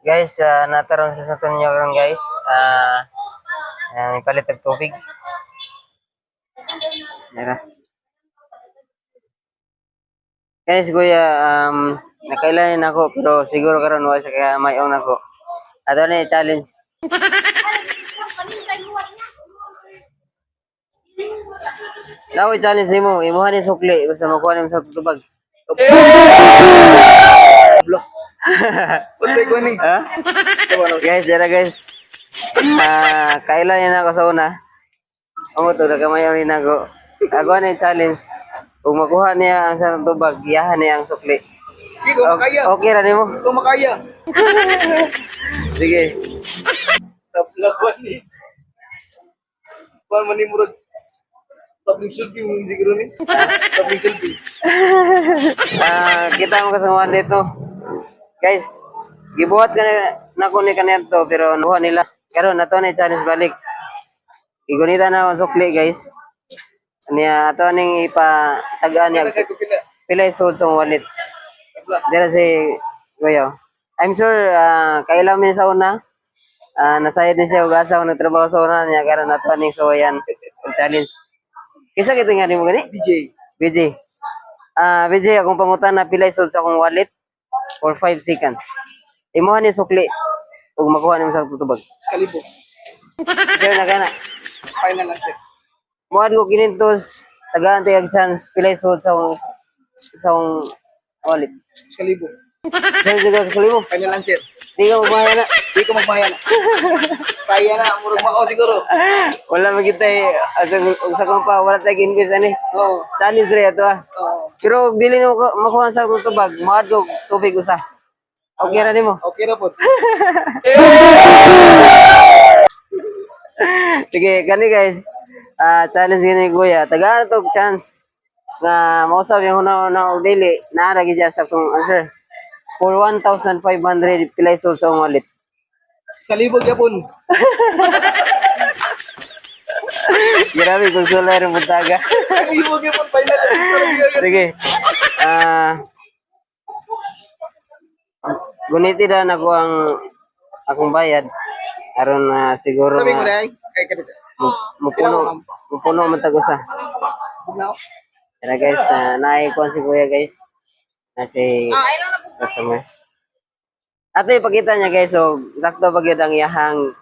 Guys, nataron sa saton niyo karon guys. Ipalit og tubig. Nara. Guys, kuya, nakailanin ako pero siguro karon wala sa kaya may on ako. Ato na challenge. Now challenge nimo, imuha ni sukli basta makuha nimo sa tubag. Blok. Putay ko ni. Ha? Guys, dara guys. Kailan yan ako sa una. Amo to nagamayaw ni nago. Ako na yung challenge. Kung makuha niya ang sa tubag, iyahan niya ang sukli. Di ko makaya. Okay ra nimo. Di ko makaya. Sige. Taplakuan ni. Kuan man ni murag. Public selfie mo siguro ni. Public selfie. Kita mo kasama dito. Guys, gibuhat ka na ko ni kanito pero nakuha nila. Karon nato na challenge balik. Igunita na ang sukli guys. Niya ato ning ipatagaan niya. Tagay ko pila. Pila isod sa wallet. Dira si Kuya. I'm sure kailan min sa una. Nasayad ni siya ug asa ko nagtrabaho sa una niya karon nato ning suwayan challenge. Kisa kita nga nimo gani? DJ. BJ. BJ akong pangutan na pila isod sa akong wallet for 5 seconds. Imuha ni sukli ug makuha nimo sa tubag. Kalibo. Kaya na kana. Final lang sir. Muad ko kinintos tagaan tay ang chance pila isod sa akong wallet. Kalibo. Kaya juga sa kalimo. Final lang sir. Di ka magmahaya na. Di ko magmahaya na. Kaya na murag mao siguro. Wala magitay sa kumpa wala tay invest ani. Oo. Challenge re ato ah. Oo. Pero dili mo makuha sa akong tubag, muad ko tubig usa. Okay ra nimo. Okay ra pod. Sige, gani guys. Challenge gini kuya. Tagaan to chance na mausap yung una og dili na lagi dyan sa akong answer. For 1,500 pesos sa wallet. Kalibo gyapon. Grabe kung sulay rin buntaga. Kalibo gyapon final. Sige. Guniti na ako ang akong bayad. Aron siguro Sabi ko dai. Kay kada. mupuno man tago sa. Bugnaw. Kaya guys, naikuan si kuya guys. Na si customer. Ato ipakita niya guys, so sakto pag yun ang iyahang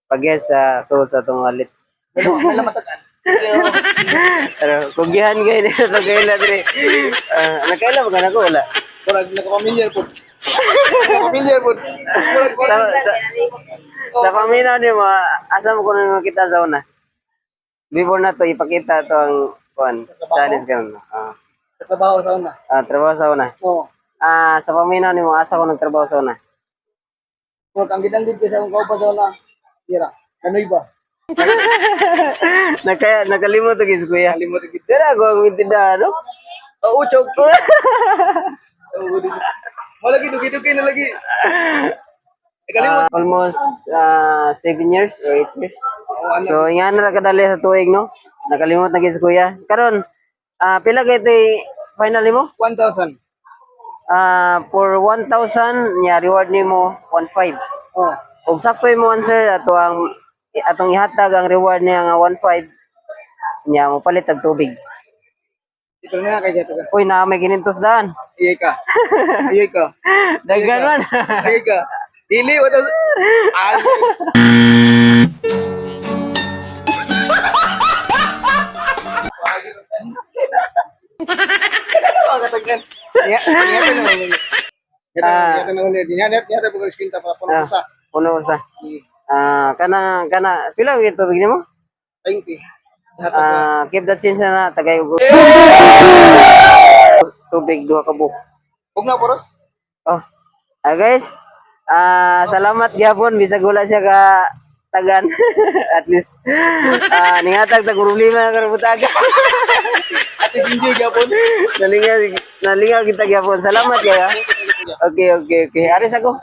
pag-guess sa suot sa itong wallet. Wala matagan. Pero kung gihan kayo nito ito kayo na diri. Nakailan ba ka na ko? Wala. Murag nakapamilyar pod. Nakapamilyar pod. Murag Sa pamina ni mo, asa mo kung makita sa una? Before na to ipakita to ang challenge ka na. sa trabaho sa una. Trabaho sa una. Oo. Sa pamina ni mo, asa ko nagtrabaho sa una? Murag ang gidanggid ko sa akong kaupa sa una. Dira. Kanoy ba? Nakalimot to guys kuya. Kalimot gid. Dira ako ang intindahan, no? Oo, chok. Wala gid dugi-dugi na lagi. Kalimot. Almost 7 years or 8 years. Oo, ano. So, nga na kadali sa tuig, no? Nakalimot na guys kuya. Karon, pila kay finally mo? 1,000. For 1,000, nya reward nimo 1,500. Oo. Ug sakto mo answer atong ihatag ang reward niya nga 1,500 nya mo palit og tubig. Ito na kay gato ka. Uy, na may ginintos daan. Iyay ka. Iyay ka. Daghan man. Iyay ka. Dili o to. Katagan. Ya, ya na naman. Ya na naman. Ya buka screen ta para puno sa. Puno sa. Kana pila gyud tubig nimo? 20. Keep that sense na tagay ug tubig duha ka buok. Huwag na poros. Oh. Guys, salamat gyapon bisag wala siya ka tagan. At least ningatag ta problema ka butaga. At least enjoy gyapon. Nalingaw kita gyapon. Salamat kaya. Okay. Aris ako.